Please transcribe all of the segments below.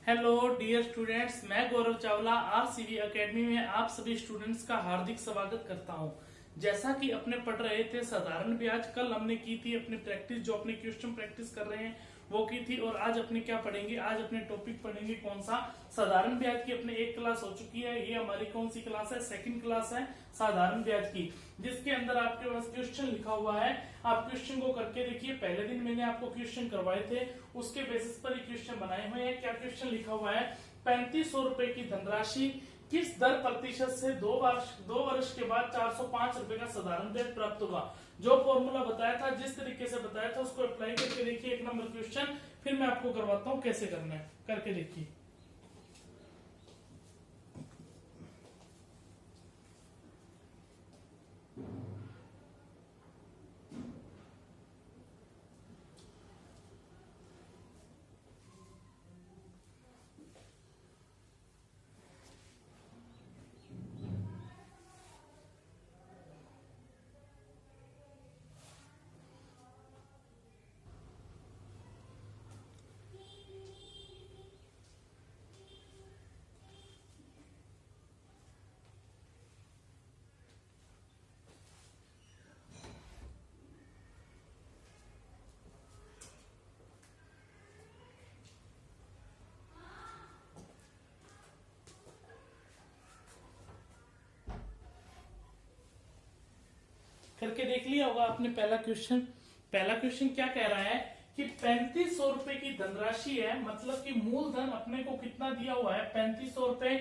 Hello dear students, मैं गौरव Chawla आरसीवी academy में आप सभी स्टूडेंट्स का हार्दिक स्वागत करता हूं। जैसा कि अपने पढ़ रहे थे साधारण ब्याज, कल हमने की थी अपनी प्रैक्टिस, जो अपने क्वेश्चन प्रैक्टिस कर रहे हैं वो की थी। और आज अपने क्या पढ़ेंगे, आज अपने टॉपिक पढ़ेंगे कौन सा, साधारण ब्याज की। अपने एक क्लास हो चुकी है, ये हमारी कौन सी क्लास है, सेकंड क्लास है साधारण ब्याज की, जिसके अंदर आपके पास क्वेश्चन लिखा हुआ है। आप क्वेश्चन को करके देखिए। पहले दिन मैंने आपको क्वेश्चन करवाए थे, उसके बेसिस पर ये क्वेश्चन बनाए हुए हैं। क्या क्वेश्चन लिखा हुआ है, 3500 रुपए की धनराशि किस दर प्रतिशत से दो वर्ष के बाद 405 रुपए का साधारण ब्याज प्राप्त होगा। जो फॉर्मूला बताया था, जिस तरीके से बताया था, उसको अप्लाई करके देखिए। एक नंबर क्वेश्चन फिर मैं आपको करवाता हूं कैसे करना है, करके देखिए। करके देख लिया होगा आपने पहला क्वेश्चन। पहला क्वेश्चन क्या कह रहा है कि 3500 रुपए की धनराशि है, मतलब कि मूलधन अपने को कितना दिया हुआ है 3500 रुपए।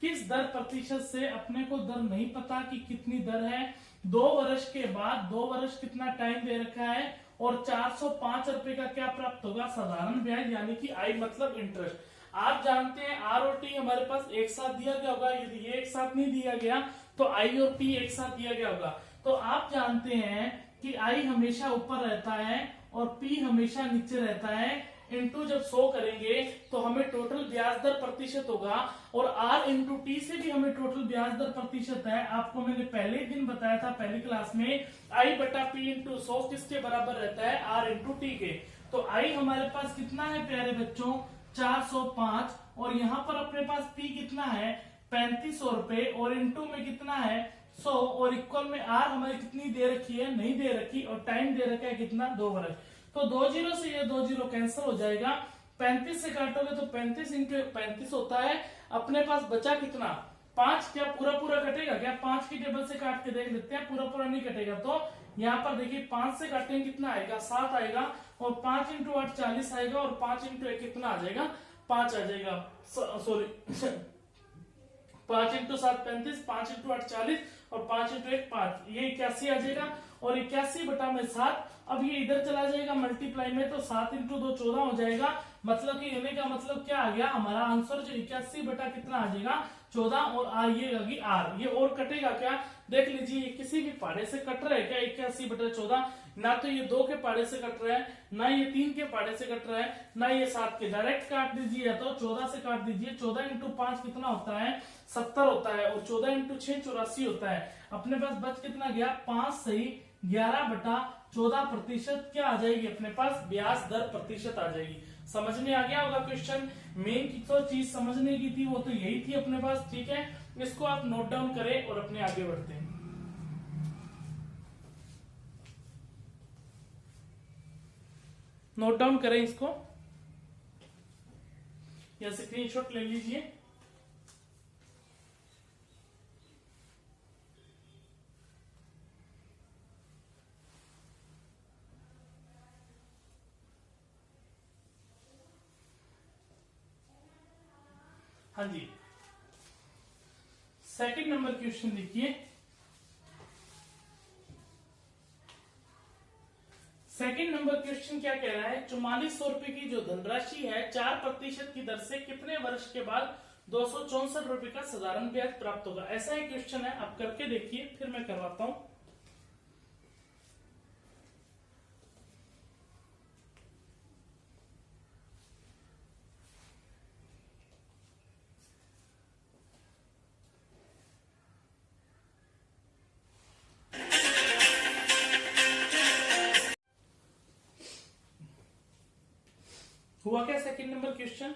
किस दर प्रतिशत से, अपने को दर नहीं पता कि कितनी दर है। 2 वर्ष के बाद, 2 वर्ष कितना टाइम दे रखा है, और 405 रुपए का क्या प्राप्त होगा, साधारण ब्याज, यानी कि आई मतलब इंटरेस्ट। आप जानते हैं आर और टी हमारे पास एक साथ दिया गया होगा, यदि ये एक साथ नहीं दिया गया तो आई और पी एक साथ दिया गया होगा। तो आप जानते हैं कि आई हमेशा ऊपर रहता है और पी हमेशा नीचे रहता है। इंटू जब 100 करेंगे तो हमें टोटल ब्याज दर प्रतिशत होगा, और आर इंटू टी से भी हमें टोटल ब्याज दर प्रतिशत है। आपको मैंने पहले दिन बताया था पहली क्लास में, आई बटा पी इंटू 100 किसके बराबर रहता है, आर इंटू टी के। तो आई हमारे पास कितना है प्यारे बच्चों, 405, और यहाँ पर अपने पास पी कितना है 3500 रुपए, और इंटू में कितना है 100, और इक्वल में आर हमारी कितनी दे रखी है, नहीं दे रखी, और टाइम दे रखा है कितना, 2 वर्ष। तो 2 जीरो से ये 2 जीरो कैंसिल हो जाएगा। 35 से काटोगे तो 35 इंटू 35 होता है। अपने पास बचा कितना 5। क्या पूरा पूरा कटेगा क्या, 5 की टेबल से काट के देख लेते हैं, पूरा पूरा नहीं कटेगा। तो यहाँ पर देखिए 5 से काटेंगे कितना आएगा, 7 आएगा, और 5 इंटू 8 40 आएगा, और 5 इंटू 1 कितना आ जाएगा, 5 आ जाएगा। सॉरी 5 इंटू 7 35, 5 इंटू 8 40, और 5 इंटू 1 5, ये 81 आ जाएगा। और 81 बटा में 7, अब ये इधर चला जाएगा मल्टीप्लाई में, तो 7 इंटू 2 14 हो जाएगा। मतलब कि कहने का मतलब क्या आ गया, हमारा आंसर जो 81 बटा कितना आ जाएगा 14, और आर ये लगी आर। ये और कटेगा क्या, देख लीजिए, ये किसी भी पाड़े से कट रहा है क्या 81 बटा 14, ना तो ये 2 के पाड़े से कट रहा है, ना ये 3 के पाड़े से कट रहा है, ना ये 7 के। डायरेक्ट काट दीजिए, या तो 14 से काट दीजिए। 14 इंटू 5 कितना होता है, 70 होता है, और 14 इंटू 6 84 होता है। अपने पास बच कितना गया, 5 सही 11 बटा 14 प्रतिशत क्या आ जाएगी, अपने पास ब्याज दर प्रतिशत आ जाएगी। समझ में आ गया होगा क्वेश्चन। मेन की तो चीज समझने की थी, वो तो यही थी अपने पास, ठीक है। इसको आप नोट डाउन करें और अपने आगे बढ़ते हैं। नोट डाउन करें इसको, या स्क्रीनशॉट ले लीजिए। हाँ जी, सेकंड नंबर क्वेश्चन देखिए। सेकंड नंबर क्वेश्चन क्या कह रहा है, 4400 रुपए की जो धनराशि है 4% की दर से कितने वर्ष के बाद 264 रुपए का साधारण ब्याज प्राप्त होगा। ऐसा ही क्वेश्चन है, आप करके देखिए, फिर मैं करवाता हूं। हुआ क्या सेकंड नंबर क्वेश्चन,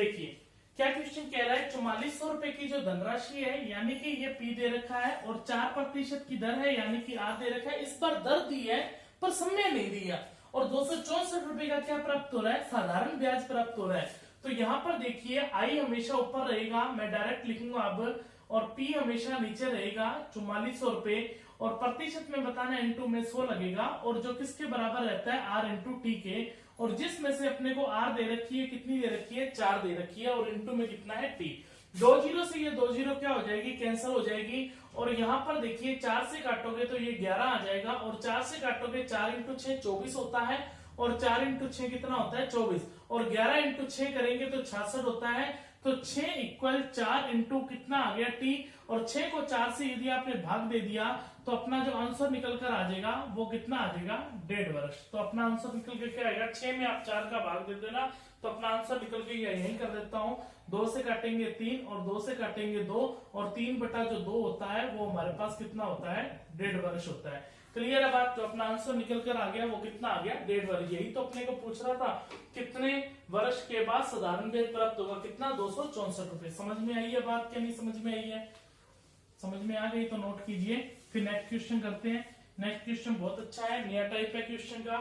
देखिए क्या क्वेश्चन कह रहा है, 4400 रुपए की जो धनराशि है यानी कि ये पी दे रखा है और 4% की दर है यानी कि आर दे रखा है। इस पर दर दी है पर समय नहीं दिया और 264 रुपए का क्या प्राप्त हो रहा है, साधारण ब्याज प्राप्त हो रहा है। तो यहाँ पर देखिए आई हमेशा ऊपर रहेगा, मैं डायरेक्ट लिखूंगा अब, और पी हमेशा नीचे रहेगा 4400 रुपए, और प्रतिशत में बताना इंटू में 100 लगेगा, और जो किसके बराबर रहता है आर इंटू टी के, और जिसमें से अपने को आर दे रखी है, कितनी दे रखी है, 4 दे रखी है, और इंटू में कितना है टी। 2 जीरो से ये 2 जीरो क्या हो जाएगी, कैंसिल हो जाएगी, और यहाँ पर देखिए 4 से काटोगे तो ये 11 आ जाएगा, और 4 से काटोगे 4 इंटू 6 24 होता है, और 4 इंटू 6 कितना होता है 24, और 11 इंटू 6 करेंगे तो 66 होता है। तो 6 इक्वल 4 इंटू कितना आ गया टी, और 6 को 4 से यदि आपने भाग दे दिया तो अपना जो आंसर निकल कर आ जाएगा वो कितना आ जाएगा, 1.5 वर्ष। तो अपना आंसर निकल के क्या आएगा, 6 में आप 4 का भाग दे देना तो अपना आंसर निकल के यही कर देता हूं, 2 से काटेंगे 3 और 2 से काटेंगे 2, और 3 बटा जो 2 होता है वो हमारे पास कितना होता है, 1.5 वर्ष होता है। क्लियर है बात। तो अपना आंसर निकल कर आ गया, वो कितना आ गया, 1.5 वर्ष। यही तो अपने को पूछ रहा था, कितने वर्ष के बाद साधारण ब्याज प्राप्त होगा, कितना, 264 रुपए। समझ में आई है बात, क्या नहीं समझ में आई है? समझ में आ गई तो नोट कीजिए। फिर नेक्स्ट क्वेश्चन करते हैं। नेक्स्ट क्वेश्चन बहुत अच्छा है, नया टाइप है क्वेश्चन का।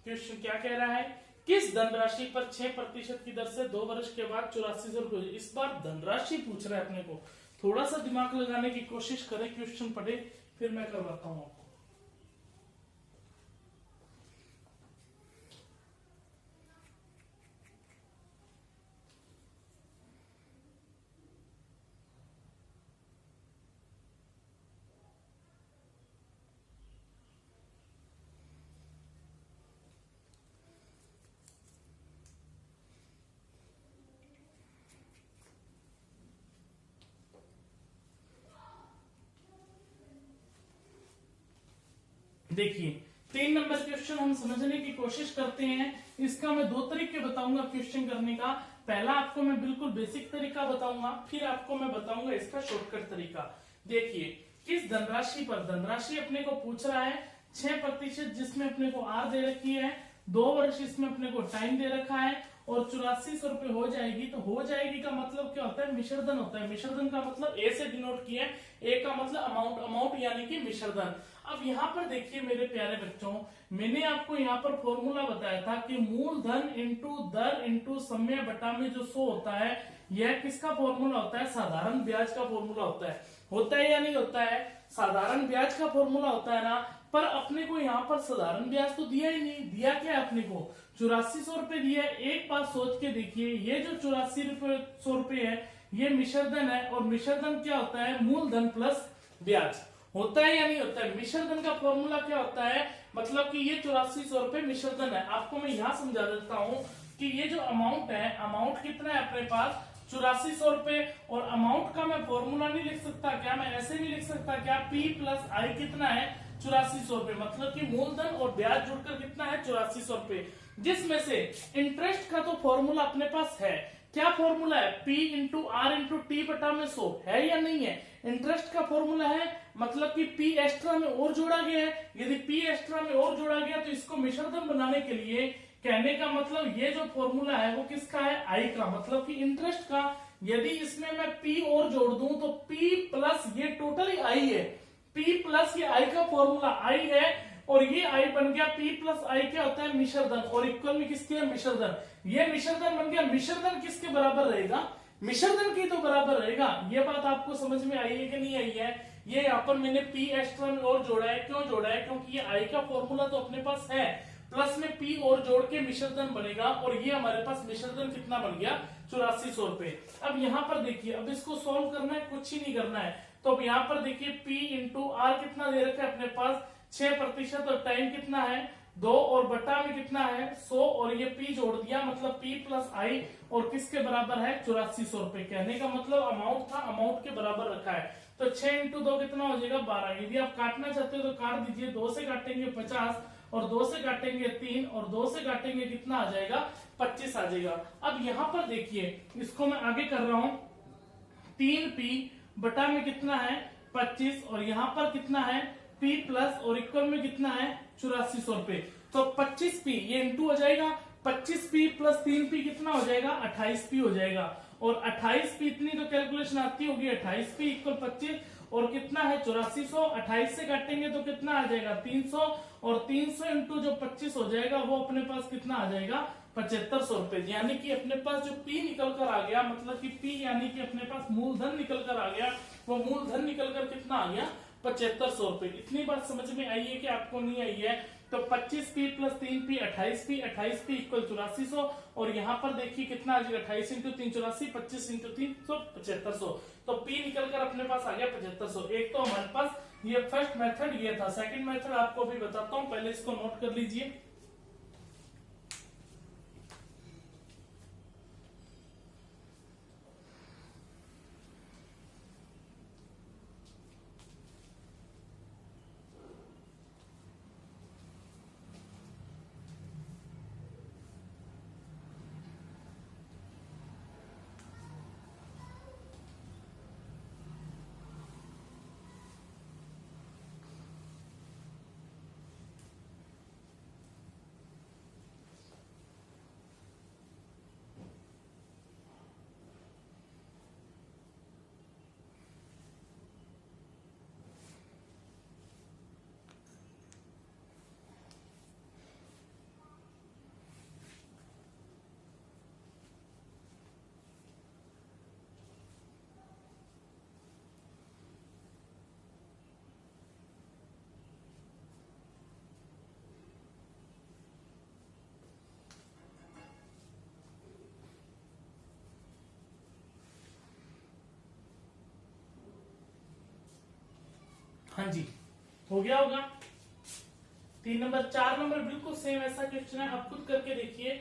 क्वेश्चन क्या कह रहा है, किस धनराशि पर 6% की दर से 2 वर्ष के बाद 8400 रुपए। इस बार धनराशि पूछ रहा है अपने को, थोड़ा सा दिमाग लगाने की कोशिश करें, क्वेश्चन पढ़े फिर मैं करवाता हूं आपको। देखिए 3 नंबर क्वेश्चन हम समझने की कोशिश करते हैं। इसका मैं 2 तरीके बताऊंगा क्वेश्चन करने का। पहला आपको मैं बिल्कुल बेसिक तरीका बताऊंगा, फिर आपको मैं बताऊंगा इसका शॉर्टकट तरीका। देखिए किस धनराशि पर, धनराशि अपने को पूछ रहा है 6%, जिसमें अपने को आर दे रखी है, 2 वर्ष इसमें अपने को टाइम दे रखा है, और 8400 रुपए हो जाएगी। तो हो जाएगी का मतलब क्या होता है, मिश्रधन होता है। मिश्रधन का मतलब ए से डिनोट किया है, ए का मतलब अमाउंट, अमाउंट यानी कि मिश्रधन। अब यहाँ पर देखिए मेरे प्यारे बच्चों, मैंने आपको यहाँ पर फॉर्मूला बताया था कि मूलधन इंटू दर इंटू समय बटा में जो 100 होता है, यह किसका फॉर्मूला होता है, साधारण ब्याज का फॉर्मूला होता है या नहीं होता है, साधारण ब्याज का फॉर्मूला होता है ना। पर अपने को यहाँ पर साधारण ब्याज तो दिया ही नहीं, दिया क्या है अपने को, 8400 रुपए दिया है। एक बात सोच के देखिए, ये जो 8400 रुपए है ये मिश्रधन है, और मिश्रधन क्या होता है, मूलधन प्लस ब्याज होता है या नहीं होता है। मिश्रधन का फॉर्मूला क्या होता है, मतलब कि ये 8400 रुपए मिश्रधन है। आपको मैं यहाँ समझा देता हूँ कि ये जो अमाउंट है, अमाउंट कितना है अपने पास, 8400 रुपए, और अमाउंट का मैं फॉर्मूला नहीं लिख सकता क्या, मैं ऐसे नहीं लिख सकता क्या, पी प्लस आई कितना है, 8400 रुपए, मतलब कि मूलधन और ब्याज जुड़कर कितना है, 8400 रुपए, जिसमें से इंटरेस्ट का तो फॉर्मूला अपने पास है। क्या फॉर्मूला है, P into R into T बटा में 100 है या नहीं है, इंटरेस्ट का फॉर्मूला है, मतलब कि P एक्स्ट्रा में और जोड़ा गया है। यदि P एक्स्ट्रा में और जोड़ा गया तो इसको मिश्रधन बनाने के लिए, कहने का मतलब ये जो फॉर्मूला है वो किसका है, I का, मतलब कि इंटरेस्ट का। यदि इसमें मैं P और जोड़ दूं तो P प्लस ये टोटली I है, P प्लस ये I का फॉर्मूला I है, और ये I बन गया, P प्लस I क्या होता है, मिश्रधन, और इक्वल में किसके है, मिश्रधन। ये मिश्रधन बन गया, मिश्रधन किसके बराबर रहेगा, मिश्रधन की तो बराबर रहेगा। ये बात आपको समझ में आई है कि नहीं आई है। ये यहाँ पर मैंने P एक्स्ट्रा में और जोड़ा है, क्यों जोड़ा है, क्योंकि ये I का फॉर्मूला तो अपने पास है, प्लस में P और जोड़ के मिश्रधन बनेगा, और ये हमारे पास मिश्रधन कितना बन गया, 8400 रुपए। अब यहाँ पर देखिए, अब इसको सॉल्व करना है, कुछ ही नहीं करना है। तो अब यहाँ पर देखिए P इंटू आर कितना दे रखा है अपने पास, 6%, और टाइम कितना है 2, और बटा में कितना है 100, और ये P जोड़ दिया, मतलब P प्लस आई, और किसके बराबर है, 8400 रुपए। कहने का मतलब अमाउंट था, अमाउंट के बराबर रखा है। तो 6 इंटू 2 कितना हो जाएगा, 12। यदि आप काटना चाहते हो तो काट दीजिए, 2 से काटेंगे 50, और 2 से काटेंगे 3, और 2 से काटेंगे कितना आ जाएगा, 25 आ जाएगा। अब यहाँ पर देखिए, इसको मैं आगे कर रहा हूं, 3P बटा में कितना है 25, और यहाँ पर कितना है P प्लस, और इक्वल में कितना है 8400 रुपए। तो 25P ये इंटू हो जाएगा, 25p प्लस 3p कितना हो जाएगा, 28p हो जाएगा। और 28p इतनी तो कैलकुलेशन आती होगी, 28p इक्वल 25 और कितना है 8400, 28 से काटेंगे तो कितना आ जाएगा 300, और 300 इंटू जो 25 हो जाएगा वो अपने पास कितना आ जाएगा 7500 रुपए। यानी कि अपने पास जो P निकल कर आ गया, मतलब कि P यानी कि अपने पास मूलधन निकल कर आ गया, वो मूलधन निकल कर कितना आ गया 7500 रुपए। इतनी बात समझ में आई है कि आपको नहीं आई है? तो 25p plus 3p 28p, 28p equal 8400, और यहाँ पर देखिए कितना आ जाएगा 28 इंटू 3 84, 25 इंटू 3 7500। तो p निकल कर अपने पास आ गया 7500। एक तो हमारे पास ये फर्स्ट मेथड ये था। सेकंड मेथड आपको भी बताता हूँ, पहले इसको नोट कर लीजिए। हाँ जी, हो गया होगा। 3 नंबर। 4 नंबर बिल्कुल सेम ऐसा क्वेश्चन है, आप खुद करके देखिए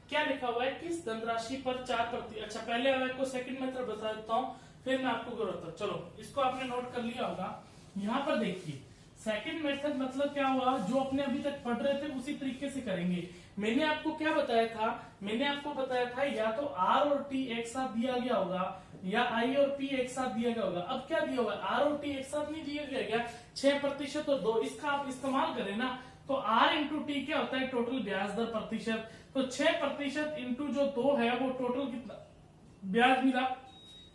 क्या लिखा हुआ है। किस धनराशि पर 4%। अच्छा, पहले आपको सेकंड मेथड बता देता हूँ, फिर मैं आपको करता हूँ। चलो, इसको आपने नोट कर लिया होगा। यहाँ पर देखिए सेकंड मेथड मतलब क्या हुआ, जो अपने अभी तक पढ़ रहे थे उसी तरीके से करेंगे। मैंने आपको क्या बताया था, मैंने आपको बताया था या तो R और T एक साथ दिया गया होगा, या I और P एक साथ दिया गया होगा। अब क्या दिया होगा, R और T एक साथ नहीं दिया गया क्या, 6% और 2, इसका आप इस्तेमाल करें ना, तो R इंटू टी क्या होता है, टोटल ब्याज दर प्रतिशत। तो 6% इंटू जो 2 है वो टोटल कितना ब्याज मिला,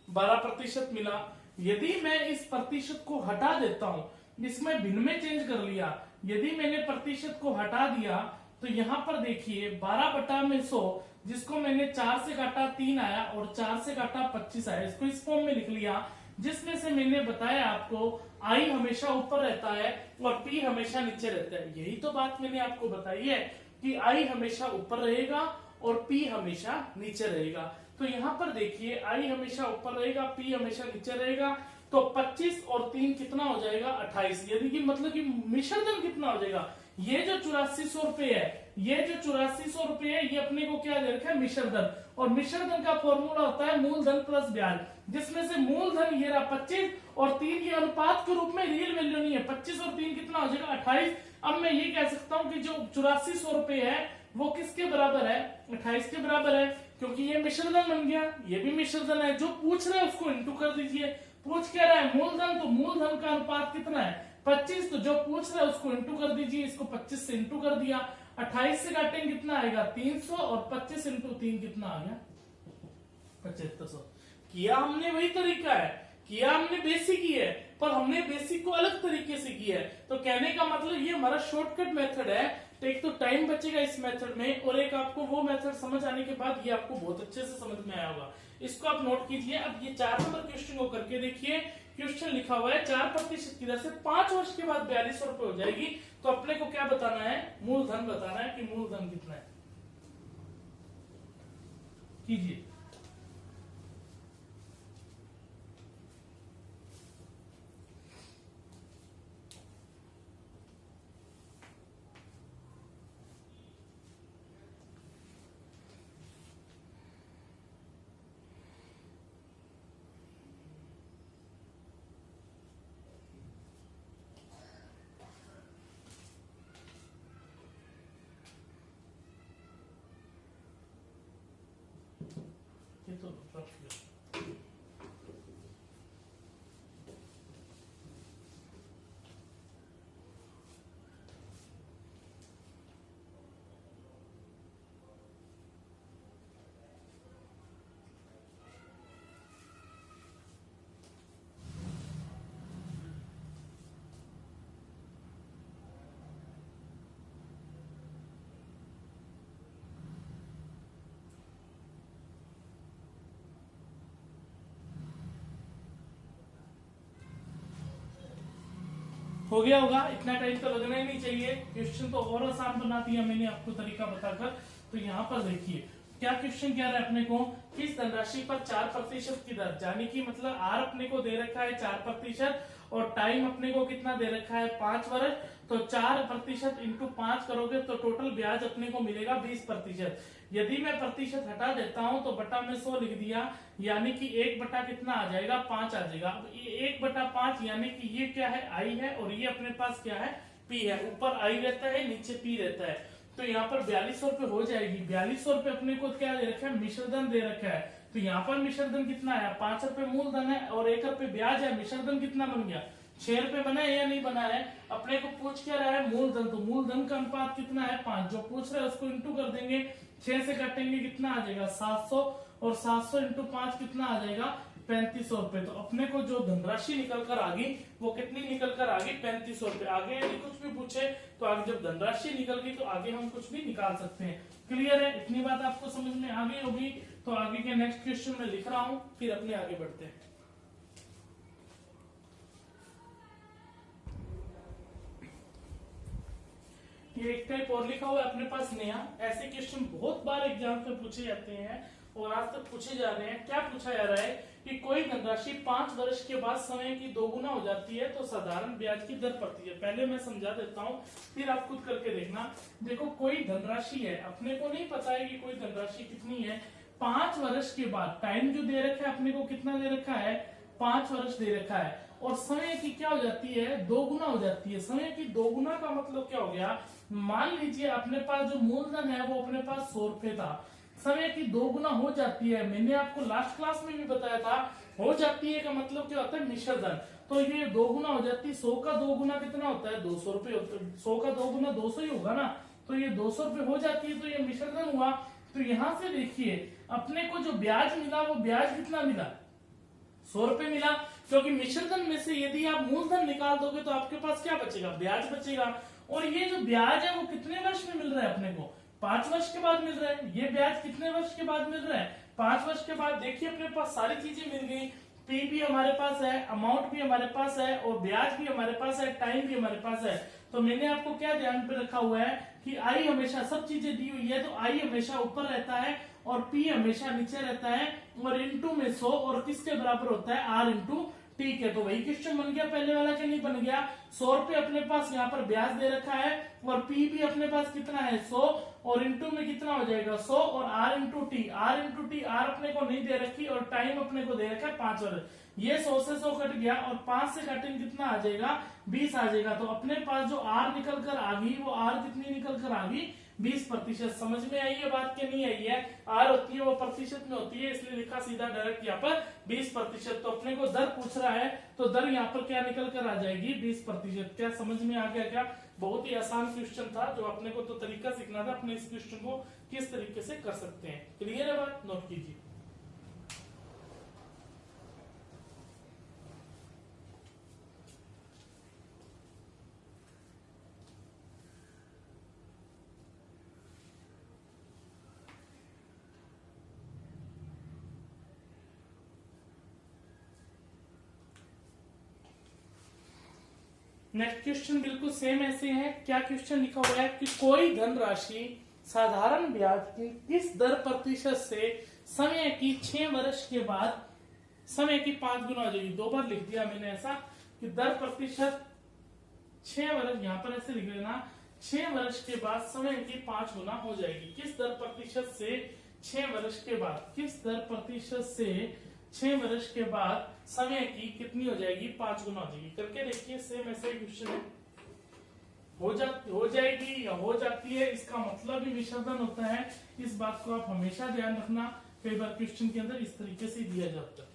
12% मिला। यदि मैं इस प्रतिशत को हटा देता हूं, इसमें भिन्न में चेंज कर लिया, यदि मैंने प्रतिशत को हटा दिया तो यहां पर देखिए 12/100, जिसको मैंने 4 से काटा 3 आया, और 4 से काटा 25 आया। इसको इस फॉर्म में लिख लिया, जिसमें से मैंने बताया आपको आई हमेशा ऊपर रहता है और पी हमेशा नीचे रहता है। यही तो बात मैंने आपको बताई है कि आई हमेशा ऊपर रहेगा और पी हमेशा नीचे रहेगा। तो यहाँ पर देखिए आई हमेशा ऊपर रहेगा, पी हमेशा नीचे रहेगा। तो 25 और 3 कितना हो जाएगा 28। यदि कि मतलब कि मिश्रधन कितना हो जाएगा, ये जो 8400 रुपए है, ये जो 8400 रुपए है, ये अपने को क्या दे रखा है मिश्रधन। और मिश्रधन का फॉर्मूला होता है मूलधन प्लस ब्याज, जिसमें से मूलधन ये रहा 25 और 3 के अनुपात के रूप में रियल वैल्यू नहीं है। 25 और 3 कितना हो जाएगा 28। अब मैं ये कह सकता हूं कि जो 8400 रुपए है वो किसके बराबर है, 28 के बराबर है, क्योंकि ये मिश्रधन बन गया, ये भी मिश्रधन है। जो पूछ रहे हैं उसको इंटू कर दीजिए। पूछ क्या रहा है मूलधन, तो मूलधन का अनुपात कितना है 25, तो जो पूछ रहा है उसको इंटू कर दीजिए। इसको 25 से इंटू कर दिया, 28 से काटेंगे कितना आएगा 300, और 25 इंटू 3 कितना आ गया 7500। किया हमने वही तरीका है, किया हमने बेसिक ही है, पर हमने बेसिक को अलग तरीके से किया है। तो कहने का मतलब ये हमारा शॉर्टकट मेथड है। तो एक तो टाइम बचेगा इस मेथड में, और एक आपको वो मेथड समझ आने के बाद ये आपको बहुत अच्छे से समझ में आया होगा। इसको आप नोट कीजिए। अब ये 4 नंबर क्वेश्चन को करके देखिए। क्वेश्चन लिखा हुआ है 4% की दर से 5 वर्ष के बाद 4200 रुपए हो जाएगी। तो अपने को क्या बताना है, मूलधन बताना है कि मूलधन कितना है। कीजिए। ये तो हो गया होगा, इतना टाइम तो लगना ही नहीं चाहिए। क्वेश्चन तो और आसान बना दिया मैंने आपको तरीका बताकर। तो यहाँ पर देखिए क्या क्वेश्चन कह रहा है अपने को, किस धनराशि पर 4% की दर, यानी कि मतलब आर अपने को दे रखा है 4% और टाइम अपने को कितना दे रखा है 5 वर्ष, तो 4% इंटू 5 करोगे तो टोटल ब्याज अपने को मिलेगा 20%। यदि मैं प्रतिशत हटा देता हूं तो बटा में 100 लिख दिया, यानी कि 1 बटा कितना आ जाएगा 5 आ जाएगा। अब 1 बटा 5 यानी कि ये क्या है आई है और ये अपने पास क्या है पी है, ऊपर आई रहता है नीचे पी रहता है। तो यहाँ पर 4200 रुपए हो जाएगी। 4200 रुपए अपने को क्या दे रखा है मिश्रधन दे रखा है। तो यहाँ पर मिश्रधन कितना आया 5 रुपए मूलधन है और 1 रुपए ब्याज है। मिश्रधन कितना बन गया 6 रुपए बना है या नहीं बना है। अपने को पूछ क्या रहा है मूलधन, तो मूलधन का अनुपात कितना है 5, जो पूछ रहा है उसको इंटू कर देंगे, 6 से काटेंगे कितना आ जाएगा 700 और 700 इंटू 5 कितना आ जाएगा 3500 रुपए। तो अपने को जो धनराशि निकल कर आ गई वो कितनी निकल कर आ गई 3500 रुपए। आगे यदि कुछ भी पूछे तो आगे जब धनराशि निकल गई तो आगे हम कुछ भी निकाल सकते हैं। क्लियर है, इतनी बात आपको समझ में आ गई होगी। तो आगे के नेक्स्ट क्वेश्चन में लिख रहा हूं, फिर अपने आगे बढ़ते हैं। ये एक टाइप और लिखा हुआ है अपने पास नया। ऐसे क्वेश्चन बहुत बार एग्जाम में पूछे जाते हैं और आज तक पूछे जा रहे हैं। क्या पूछा जा रहा है कि कोई धनराशि 5 वर्ष के बाद समय की दोगुना हो जाती है तो साधारण ब्याज की दर पड़ती है। पहले मैं समझा देता हूँ फिर आप खुद करके देखना। देखो कोई धनराशि है, अपने को नहीं पता है कि कोई धनराशि कितनी है। 5 वर्ष के बाद टाइम जो दे रखा है अपने को कितना दे रखा है 5 वर्ष दे रखा है और समय की क्या हो जाती है दोगुना हो जाती है। समय की दोगुना का मतलब क्या हो गया, मान लीजिए अपने पास जो मूलधन है वो अपने पास 100 रुपए था, समय की दोगुना हो जाती है। मैंने आपको लास्ट क्लास में भी बताया था हो जाती है का मतलब क्या होता है मिश्रधन। तो ये दोगुना हो जाती है। 100 का दोगुना कितना होता है 200 रुपए होता है। 100 का दोगुना 200 ही होगा ना, तो ये 200 रुपए हो जाती है। तो ये मिश्रधन हुआ। तो यहाँ से देखिए अपने को जो ब्याज मिला वो ब्याज कितना मिला 100 रुपए मिला, क्योंकि मिश्रधन में से यदि आप मूलधन निकाल दोगे तो आपके पास क्या बचेगा ब्याज बचेगा। और ये जो ब्याज है वो कितने वर्ष में मिल रहा है अपने को 5 वर्ष के बाद मिल रहा है। ये ब्याज कितने वर्ष के बाद मिल रहा है 5 वर्ष के बाद। देखिए अपने पास सारी चीजें मिल गई, पी भी हमारे पास है, अमाउंट भी हमारे पास है और ब्याज भी हमारे पास है, टाइम भी हमारे पास है। तो मैंने आपको क्या ध्यान पे रखा हुआ है कि आई हमेशा सब चीजें दी हुई है तो आई हमेशा ऊपर रहता है और पी हमेशा नीचे रहता है और इंटू में 100 और किसके बराबर होता है आर इंटू ठीक है। तो वही क्वेश्चन बन गया पहले वाला के नहीं बन गया। 100 रुपए अपने पास यहाँ पर ब्याज दे रखा है और पी भी अपने पास कितना है 100 और इंटू में कितना हो जाएगा 100 और आर इंटू टी। आर अपने को नहीं दे रखी और टाइम अपने को दे रखा है 5 वर्ष। ये 100 से 100 कट गया और 5 से कटिंग कितना आ जाएगा 20 आ जाएगा। तो अपने पास जो आर निकल कर आ गई वो आर कितनी निकल कर आ गई 20%। समझ में आई है बात के नहीं आई है। आर होती है वो प्रतिशत में होती है इसलिए लिखा सीधा डायरेक्ट यहाँ पर 20%। तो अपने को दर पूछ रहा है तो दर यहाँ पर क्या निकल कर आ जाएगी 20%। क्या समझ में आ गया क्या। बहुत ही आसान क्वेश्चन था जो अपने को तो तरीका सीखना था अपने इस क्वेश्चन को किस तरीके से कर सकते हैं। क्लियर है बात, नोट कीजिए। नेक्स्ट क्वेश्चन बिल्कुल सेम ऐसे है। क्या क्वेश्चन लिखा हुआ है कि कोई धनराशि साधारण ब्याज की किस दर प्रतिशत से समय की 6 वर्ष के बाद समय की 5 गुना हो जाएगी। 2 बार लिख दिया मैंने ऐसा कि दर प्रतिशत 6 वर्ष, यहाँ पर ऐसे लिख लेना 6 वर्ष के बाद समय की 5 गुना हो जाएगी। किस दर प्रतिशत से 6 वर्ष के बाद, किस दर प्रतिशत से 6 वर्ष के बाद समय की कितनी हो जाएगी 5 गुना हो जाएगी। करके देखिए सेम ऐसा ही क्वेश्चन है। हो जाएगी या हो जाती है इसका मतलब ही विसर्जन होता है। इस बात को आप हमेशा ध्यान रखना। कई बार क्वेश्चन के अंदर इस तरीके से दिया जाता है।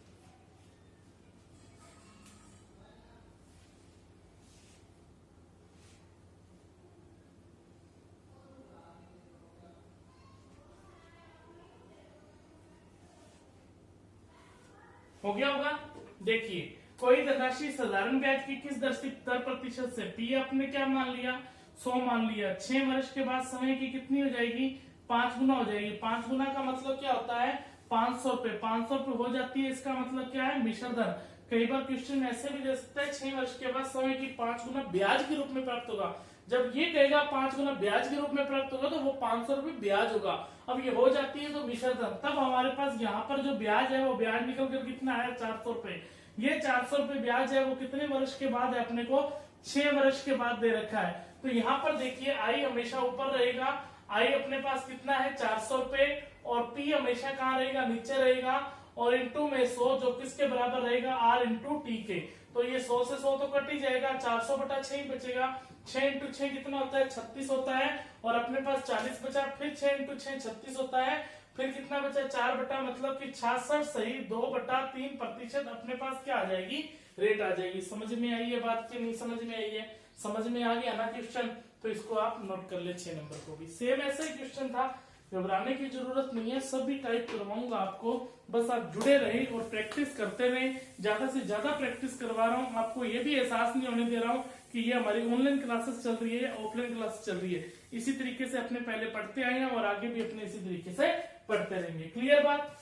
हो गया होगा। देखिए कोई धनराशि साधारण ब्याज की किस दर प्रतिशत से, पी आपने क्या मान लिया 100 मान लिया, 6 वर्ष के बाद समय की कितनी हो जाएगी 5 गुना हो जाएगी। 5 गुना का मतलब क्या होता है 500 रुपए। 500 रुपए हो जाती है इसका मतलब क्या है मिश्रधन। कई बार क्वेश्चन ऐसे भी दे सकता है 6 वर्ष के बाद समय की 5 गुना ब्याज के रूप में प्राप्त होगा। जब ये कहेगा 5 गुना ब्याज के रूप में प्राप्त होगा तो वो 500 रुपये ब्याज होगा। अब ये हो जाती है तो मिश्र धन, तब हमारे पास यहाँ पर जो ब्याज है वो ब्याज निकल कर कितना है 400 रुपए। ये 400 रुपये ब्याज है वो कितने वर्ष के बाद है, अपने को 6 वर्ष के बाद दे रखा है। तो यहाँ पर देखिए आई हमेशा ऊपर रहेगा, आई अपने पास कितना है 400 रुपए, और पी हमेशा कहाँ रहेगा नीचे रहेगा, और इंटू में 100 जो किसके बराबर रहेगा आर इंटू टी के। तो ये 100 से 100 तो कट ही जाएगा, 400 बटा 6 ही बचेगा। 6 इंटू 6 कितना होता है 36 होता है, और अपने पास 40 बचा, फिर 6 इंटू 6 36 होता है, फिर कितना बचा 4 बटा मतलब कि 66 सही 2/3% अपने पास क्या आ जाएगी रेट आ जाएगी। समझ में आई है बात की नहीं समझ में आई है? समझ में आ गया ना क्वेश्चन? तो इसको आप नोट कर ले 6 नंबर को भी। सेम ऐसा ही क्वेश्चन था, घबराने की जरूरत नहीं है, सब भी टाइप करवाऊंगा आपको, बस आप जुड़े रहे और प्रैक्टिस करते रहे। ज्यादा से ज्यादा प्रैक्टिस करवा रहा हूँ, आपको ये भी एहसास नहीं होने दे रहा हूँ कि ये हमारी ऑनलाइन क्लासेस चल रही है या ऑफलाइन क्लासेस चल रही है। इसी तरीके से अपने पहले पढ़ते आए हैं और आगे भी अपने इसी तरीके से पढ़ते रहेंगे। क्लियर बात?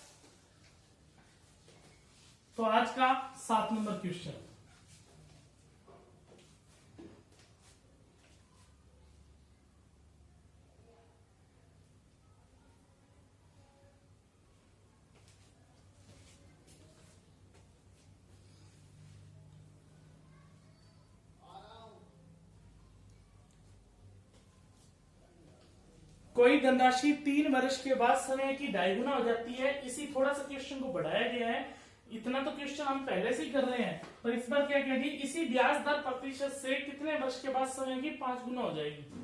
तो आज का 7 नंबर क्वेश्चन, कोई धनराशि 3 वर्ष के बाद समय की 2.5 गुना हो जाती है। इसी थोड़ा सा क्वेश्चन को बढ़ाया गया है, इतना तो क्वेश्चन हम पहले से ही कर रहे हैं, पर इस बार क्या कह दी, इसी ब्याज दर प्रतिशत से कितने वर्ष के बाद समय की 5 गुना हो जाएगी।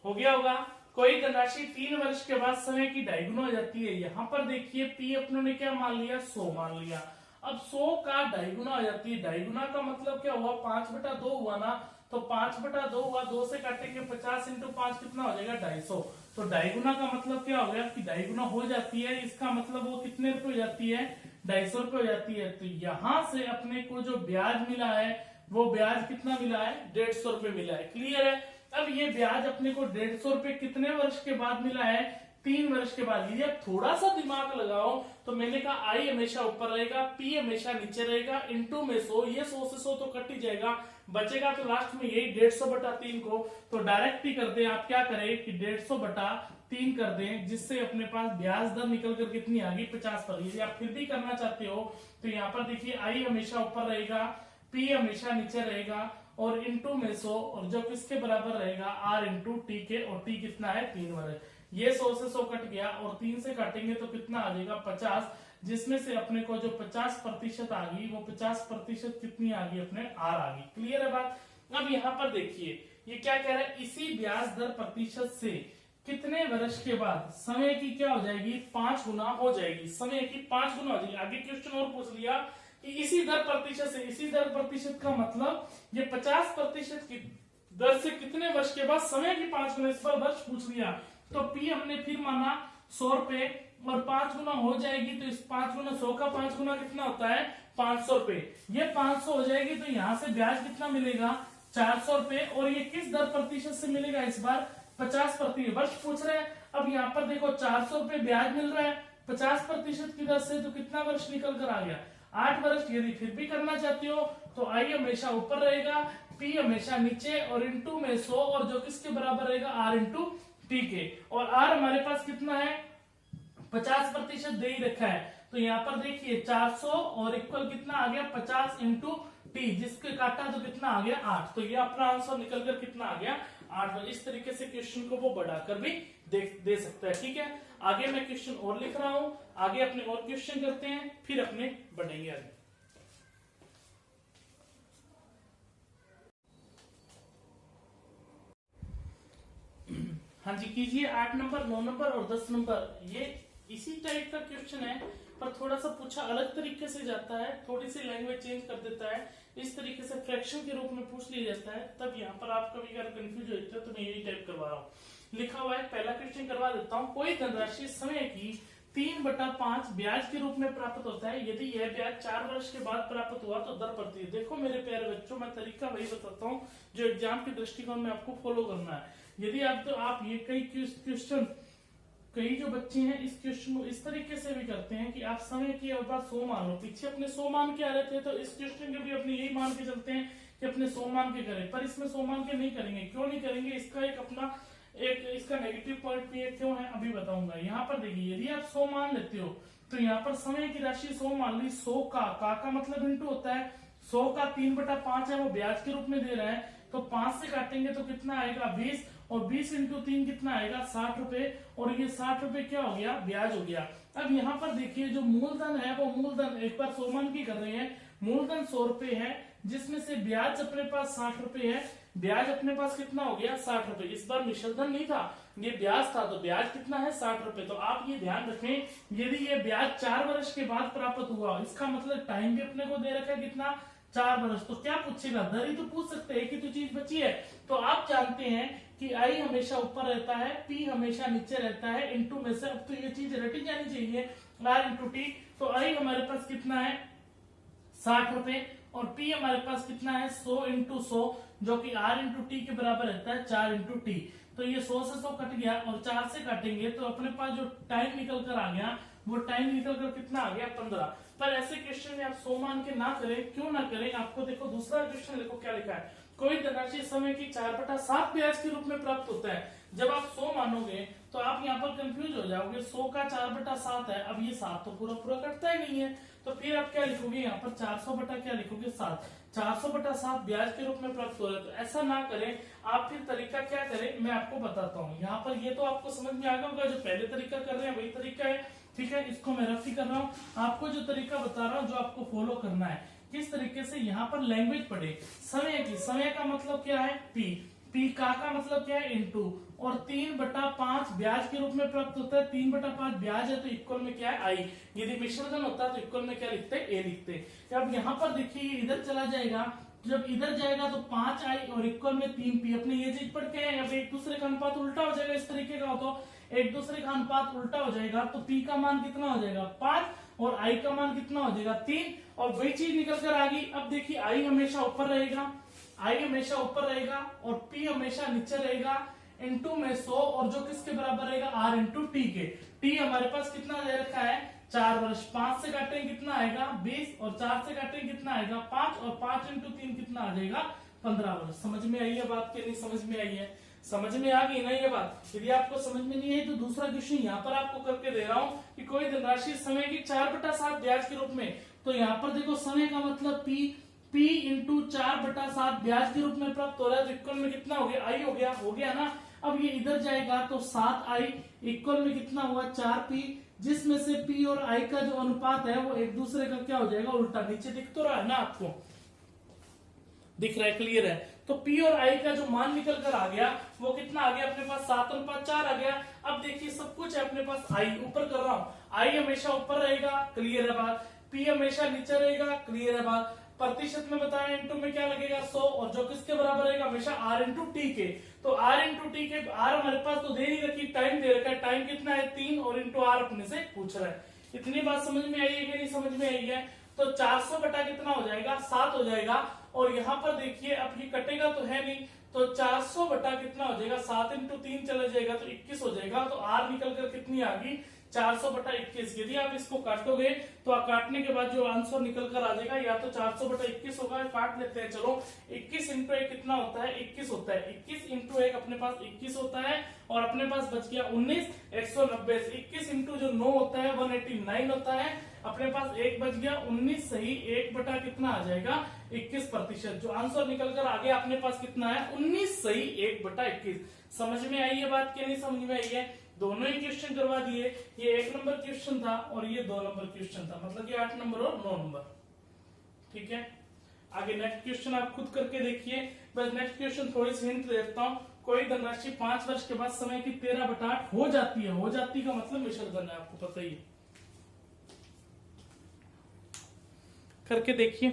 हो गया होगा। कोई धनराशि 3 वर्ष के बाद समय की 2.5 गुना हो जाती है। यहाँ पर देखिए पी अपनों ने क्या मान लिया 100 मान लिया। अब 100 का 2.5 गुना हो जाती है। 2.5 गुना का मतलब क्या हुआ 5/2 हुआ ना, तो 5/2 हुआ, 2 से काटेंगे 50 इंटू 5 कितना हो जाएगा 250। तो 2.5 गुना का मतलब क्या हो गया कि 2.5 गुना हो जाती है, इसका मतलब वो कितने रुपए हो जाती है 250 रुपए हो जाती है। तो यहाँ से अपने को जो ब्याज मिला है वो ब्याज कितना मिला है 150 रुपए मिला है। क्लियर है? अब ये ब्याज अपने को 150 रुपए कितने वर्ष के बाद मिला है 3 वर्ष के बाद। यदि आप थोड़ा सा दिमाग लगाओ तो मैंने कहा आई हमेशा ऊपर रहेगा, पी हमेशा नीचे रहेगा, इंटू में 100, ये 100 से 100 तो कट ही जाएगा, बचेगा तो लास्ट में यही 150 बटा 3 को तो डायरेक्ट ही कर दे। आप क्या करें कि 150 बटा 3 कर दें, जिससे अपने पास ब्याज दर निकल कर कितनी आ गई 50 पर। यदि आप फिर भी करना चाहते हो तो यहाँ पर देखिए आई हमेशा ऊपर रहेगा, पी हमेशा नीचे रहेगा, और इंटू में 100, और जो किसके बराबर रहेगा आर इंटू टी के, और टी कितना है 3 वर्ष। ये 100 से 100 कट गया और 3 से काटेंगे तो कितना आ जाएगा 50, जिसमें से अपने को जो 50% आ गई वो 50% कितनी आ गई अपने आर आ गई। क्लियर है बात? अब यहाँ पर देखिए ये क्या कह रहा है, इसी ब्याज दर प्रतिशत से कितने वर्ष के बाद समय की क्या हो जाएगी 5 गुना हो जाएगी, समय की 5 गुना हो जाएगी। आगे क्वेश्चन और पूछ लिया कि इसी दर प्रतिशत से, इसी दर प्रतिशत का मतलब ये 50% की दर से कितने वर्ष के बाद समय की 5 गुना, इस पर वर्ष पूछ लिया। तो पी हमने फिर माना 100 रुपए, और 5 गुना हो जाएगी तो इस 5 गुना 100 का 5 गुना कितना होता है 500 रुपए। ये 500 हो जाएगी तो यहाँ से ब्याज कितना मिलेगा 400 रुपए, और ये किस दर प्रतिशत से मिलेगा इस बार 50% वर्ष पूछ रहे हैं। अब यहाँ पर देखो 400 रुपए ब्याज मिल रहा है 50% की दर से, तो कितना वर्ष निकल कर आ गया 8 वर्ष। यदि फिर भी करना चाहते हो तो आई हमेशा ऊपर रहेगा, पी हमेशा नीचे, और इंटू में 100, और जो किसके बराबर रहेगा आर इंटू टी के, और आर हमारे पास कितना है 50% दे ही रखा है। तो यहाँ पर देखिए 400 और इक्वल कितना आ गया 50 इंटू टी, जिसके काटा तो कितना आ गया 8। तो ये अपना आंसर निकल कर कितना आ गया 8। इस तरीके से क्वेश्चन को वो बढ़ाकर भी दे सकता है। ठीक है, आगे मैं क्वेश्चन और लिख रहा हूं, आगे अपने और क्वेश्चन करते हैं, फिर अपने बढ़ेंगे आगे। हाँ जी कीजिए 8 नंबर 9 नंबर और 10 नंबर। ये इसी टाइप का क्वेश्चन है पर थोड़ा सा पूछा अलग तरीके से जाता है, थोड़ी सी लैंग्वेज चेंज कर देता है। इस तरीके से फ्रैक्शन के रूप में पूछ लिया जाता है, तब यहाँ पर आप कभी अगर कंफ्यूज हो जाते हो तो मैं यही टाइप करवा रहा हूँ। लिखा हुआ है, पहला क्वेश्चन करवा देता हूं। कोई धनराशि समय की 3/5 ब्याज के रूप में प्राप्त होता है, यदि यह ब्याज 4 वर्ष के बाद प्राप्त हुआ तो दर पड़ती है। देखो मेरे प्यारे बच्चों, मैं तरीका वही बताता हूँ जो एग्जाम के दृष्टिकोण में आपको फॉलो करना है। यदि आप ये क्वेश्चन, कई जो बच्चे हैं इस क्वेश्चन को इस तरीके से भी करते हैं कि आप समय की अवधि 100 मान लो, पीछे अपने 100 मान के आ रहे थे, तो इस क्वेश्चन के भी अपने यही मान के चलते हैं कि अपने 100 मान के करें, पर इसमें 100 मान के नहीं करेंगे। क्यों नहीं करेंगे, इसका एक अपना इसका नेगेटिव पॉइंट भी है, क्यों है अभी बताऊंगा। यहाँ पर देखिए, यदि आप 100 मान लेते हो तो यहाँ पर समय की राशि 100 मान ली, 100 का मतलब इंटू होता है, 100 का 3/5 है वो ब्याज के रूप में दे रहा है, तो 5 से काटेंगे तो कितना आएगा 20, और 20 इंटू 3 कितना आएगा 60 रुपए, और ये 60 रुपए क्या हो गया, ब्याज हो गया। अब यहाँ पर देखिए जो मूलधन है वो मूलधन एक बार 100 मान की कर रहे हैं, मूलधन 100 रुपए है, जिसमें से ब्याज अपने पास 60 रुपए है, ब्याज अपने पास कितना हो गया 60 रुपए। इस बार मिश्र धन नहीं था, ये ब्याज था, तो ब्याज कितना है 60 रुपए। तो आप ये ध्यान रखें, यदि ये ब्याज 4 वर्ष के बाद प्राप्त हुआ, इसका मतलब टाइम भी अपने को दे रखा है कितना 4 वर्ष। तो क्या पूछेगा, दर ही तो पूछ सकते हैं कि तो चीज बची है। तो आप जानते हैं कि आई हमेशा ऊपर रहता है, पी हमेशा नीचे रहता है, इंटू में से अब तो ये चीज रटी जानी चाहिए, आर इंटू टी। तो आई हमारे पास कितना है 60 रुपए, और पी हमारे पास कितना है 100 इंटू 100, जो कि आर इंटू टी के बराबर रहता है 4 इंटू टी। तो ये 100 से 100 कट गया, और 4 से काटेंगे तो अपने पास जो टाइम निकल कर आ गया, वो टाइम निकल कर कितना आ गया 15। पर ऐसे क्वेश्चन में आप 100 मान के ना करें, क्यों ना करें, आपको देखो दूसरा क्वेश्चन देखो क्या लिखा है। कोई धनराशि समय की 4/7 ब्याज के रूप में प्राप्त होता है। जब आप 100 मानोगे तो आप यहाँ पर कंफ्यूज हो जाओगे, 100 का 4/7 है, अब ये 7 तो पूरा पूरा कटता ही नहीं है, तो फिर आप क्या लिखोगे यहाँ पर 400 बटा क्या लिखोगे 7, 400/7 ब्याज के रूप में प्राप्त हो रहा है। तो ऐसा ना करें आप, फिर तरीका क्या करें मैं आपको बताता हूँ। यहाँ पर ये तो आपको समझ में आ गया होगा, जो पहले तरीका कर रहे हैं वही तरीका है, ठीक है, इसको मैं रफ ही कर रहा हूँ, आपको जो तरीका बता रहा हूँ जो आपको फॉलो करना है, किस तरीके से यहाँ पर लैंग्वेज पढ़े। समय की, समय का मतलब क्या है पी, पी का मतलब क्या है इंटू, और 3/5 ब्याज के रूप में प्राप्त होता है, 3/5 ब्याज है तो इक्वल में क्या है आई। यदि मिश्रधन होता है तो इक्वल में क्या लिखते हैं ए लिखते हैं। अब यहाँ पर देखिए इधर चला जाएगा, जब इधर जाएगा तो 5 आई और इक्वल में 3 पी। अपने ये चीज पढ़ के अब एक दूसरे का अनुपात उल्टा हो जाएगा, इस तरीके का हो तो एक दूसरे का अनुपात उल्टा हो जाएगा, तो पी का मान कितना हो जाएगा 5, और आई का मान कितना हो जाएगा 3, और वही चीज निकल कर आ गई। अब देखिए आई हमेशा ऊपर रहेगा, आई हमेशा ऊपर रहेगा, और पी हमेशा नीचे रहेगा, इंटू में 100, और जो किसके बराबर रहेगा आर इंटू टी के। टी हमारे पास कितना दे रखा है 4 वर्ष, 5 से काटेंगे कितना आएगा 20, और 4 से काटेंगे कितना आएगा 5, और 5 इंटू 3 कितना आ जाएगा 15 वर्ष। समझ में आई है बात कि नहीं समझ में आई है, समझ में आ गई ना ये बात। यदि आपको समझ में नहीं है तो दूसरा क्वेश्चन यहाँ पर आपको करके दे रहा हूँ कि कोई धनराशि समय की 4/7 ब्याज के रूप में, तो यहाँ पर देखो समय का मतलब P इंटू 4/7 ब्याज के रूप में प्राप्त हो रहा है, तो इक्वल में कितना हो गया आई हो गया ना। अब ये इधर जाएगा तो 7 आई इक्वल में कितना हुआ 4P, जिसमें से P और I का जो अनुपात है वो एक दूसरे का क्या हो जाएगा उल्टा। नीचे दिख तो रहा है ना, आपको दिख रहा है, क्लियर है। तो P और I का जो मान निकल कर आ गया वो कितना आ गया अपने पास 7:4 आ गया। अब देखिए सब कुछ है अपने पास, I ऊपर कर रहा हूँ, I हमेशा ऊपर रहेगा, क्लियर है बात, P हमेशा नीचे रहेगा, क्लियर है बात। प्रतिशत में बताया इंटू में क्या लगेगा 100, और जो किसके बराबर रहेगा हमेशा आर इंटू टी के। तो आर इंटू टी के, आर हमारे पास तो दे नहीं रखी, टाइम दे रखा है, टाइम कितना है 3, और इंटू आर अपने से पूछ रहा है। इतनी बात समझ में आई है कि नहीं समझ में आई है। तो 400 बटा कितना हो जाएगा 7 हो जाएगा, और यहाँ पर देखिए अब ये कटेगा तो है नहीं, तो 400 बटा कितना हो जाएगा 7 इंटू 3 चला जाएगा तो 21 हो जाएगा। तो आर निकल कर कितनी आ गई 400 बटा 21। यदि आप इसको काटोगे तो काटने के बाद जो आंसर निकल कर आ जाएगा या तो 400 बटा 21 होगा, काट लेते हैं चलो। 21 इंटू 1 कितना होता है 21 होता है, 21 इंटू 1 अपने पास 21 होता है, और अपने पास बच गया 19, 190। 21 इंटू जो 9 होता है 189 होता है, अपने पास 1 बच गया 19 सही 1 बटा कितना आ जाएगा 21%। जो आंसर निकल कर आ गया अपने पास कितना है 19 सही 1 बटा 21। समझ में आई है बात कि नहीं समझ में आई है। दोनों ही क्वेश्चन करवा दिए, ये 1 नंबर क्वेश्चन था और ये 2 नंबर क्वेश्चन था, मतलब ये 8 नंबर और 9 नंबर। ठीक है, आगे नेक्स्ट क्वेश्चन आप खुद करके देखिए। बस नेक्स्ट क्वेश्चन थोड़ी सी हिंट देता हूँ। कोई धनराशि 5 वर्ष के बाद समय की 13/8 हो जाती है, हो जाती का मतलब विसर्जन है, आपको पता ही है। करके देखिए।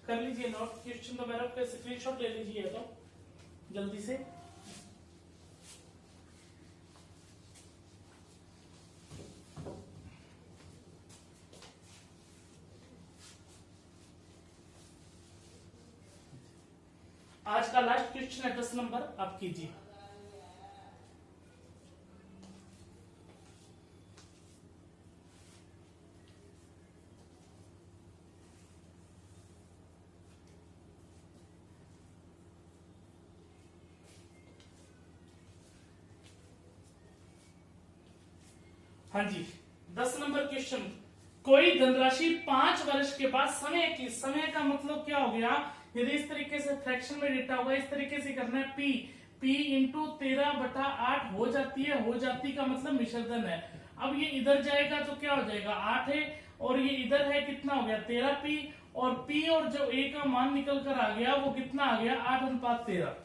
कर लीजिए नोट, क्वेश्चन तो मेरा स्क्रीनशॉट ले लीजिए तो जल्दी से। आज का लास्ट क्वेश्चन है 10 नंबर, आप कीजिए। हाँ जी, 10 नंबर क्वेश्चन। कोई धनराशि 5 वर्ष के बाद समय की, समय का मतलब क्या हो गया, यदि इस तरीके से फ्रैक्शन में डेटा होगा, इस तरीके से करना है, p इंटू 13/8 हो जाती है, हो जाती का मतलब मिश्रधन है। अब ये इधर जाएगा तो क्या हो जाएगा 8 है, और ये इधर है कितना हो गया 13p, और p और जो a का मान निकल कर आ गया वो कितना आ गया 8:13।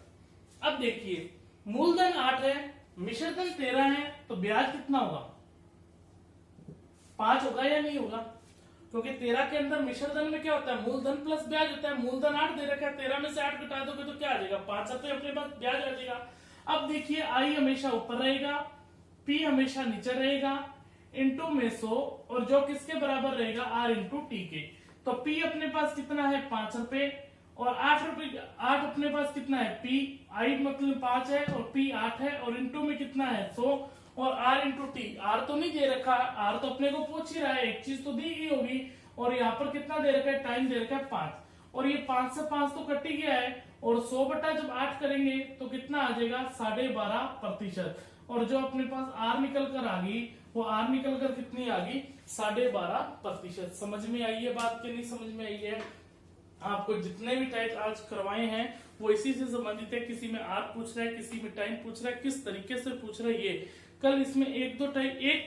अब देखिए मूलधन 8 है, मिश्रधन 13 है, तो ब्याज कितना होगा 5 होगा या नहीं होगा, क्योंकि 13 के अंदर मिश्रधन में क्या होता है मूलधन प्लस ब्याज होता है। मूलधन 8 दे रखा है, 13 में से 8 घटा दोगे तो क्या आ जाएगा 5 रुपए, अपने पास ब्याज आ जाएगा। अब देखिए आई हमेशा ऊपर रहेगा, पी हमेशा नीचे रहेगा, इंटू में 100, और जो किसके बराबर रहेगा आर इंटू टी के। तो पी अपने पास कितना है 5 रुपए, और 8 रुपए, 8 अपने पास कितना है पी, आई मतलब 5 है और पी 8 है, और इंटू में कितना है 100, और आर इंटू टी। आर तो नहीं दे रखा, आर तो अपने को पूछ ही रहा है, एक चीज तो दी गई होगी, और यहाँ पर कितना दे रखा है टाइम दे रखा है 5, और ये 5 से 5 तो कट ही गया है, और 100 बटा जब 8 करेंगे तो कितना आ जाएगा 12.5%, और जो अपने पास आर निकल कर आ गई वो आर निकल कर कितनी आ गई 12.5%। समझ में आई है बात कि नहीं समझ में आई है? आपको जितने भी टाइप आज करवाए हैं वो इसी से संबंधित है, किसी में आर पूछ रहा है, किसी में टाइम पूछ रहा है, किस तरीके से पूछ रहा है ये। कल इसमें एक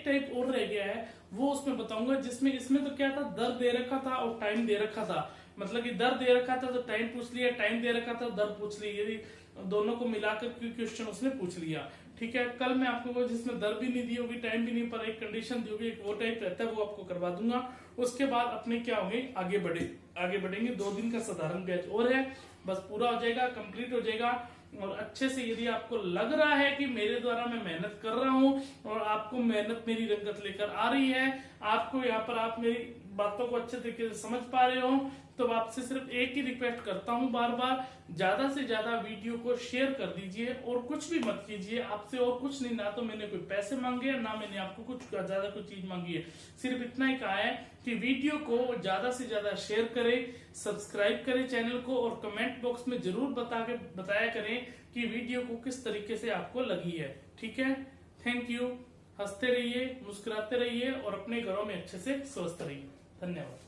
टाइप और रह गया है वो उसमें बताऊंगा, जिसमें इसमें तो क्या था दर दे रखा था और टाइम दे रखा था, मतलब कि दर दे रखा था तो टाइम पूछ लिया, टाइम दे रखा था दर पूछ ली, यदि दोनों को मिलाकर क्वेश्चन उसने पूछ लिया। ठीक है, कल मैं आपको जिसमें दर भी नहीं दी होगी टाइम भी नहीं, पर एक कंडीशन दी होगी, एक वो टाइप रहता है वो आपको करवा दूंगा। उसके बाद अपने क्या होंगे आगे बढ़ेंगे। 2 दिन का साधारण बैच और है, बस पूरा हो जाएगा, कंप्लीट हो जाएगा। और अच्छे से यदि आपको लग रहा है कि मेरे द्वारा मैं मेहनत कर रहा हूं और आपको मेहनत मेरी रंगत लेकर आ रही है, आपको यहाँ पर आप मेरी बातों को अच्छे तरीके से समझ पा रहे हो, तो आपसे सिर्फ एक ही रिक्वेस्ट करता हूं बार बार, ज्यादा से ज्यादा वीडियो को शेयर कर दीजिए और कुछ भी मत कीजिए, आपसे और कुछ नहीं, ना तो मैंने कोई पैसे मांगे ना मैंने आपको कुछ ज्यादा कोई चीज मांगी है, सिर्फ इतना ही कहा है कि वीडियो को ज्यादा से ज्यादा शेयर करें, सब्सक्राइब करें चैनल को, और कमेंट बॉक्स में जरूर बताया करें कि वीडियो को किस तरीके से आपको लगी है। ठीक है, थैंक यू। हंसते रहिए, मुस्कुराते रहिए और अपने घरों में अच्छे से स्वस्थ रहिए। धन्यवाद।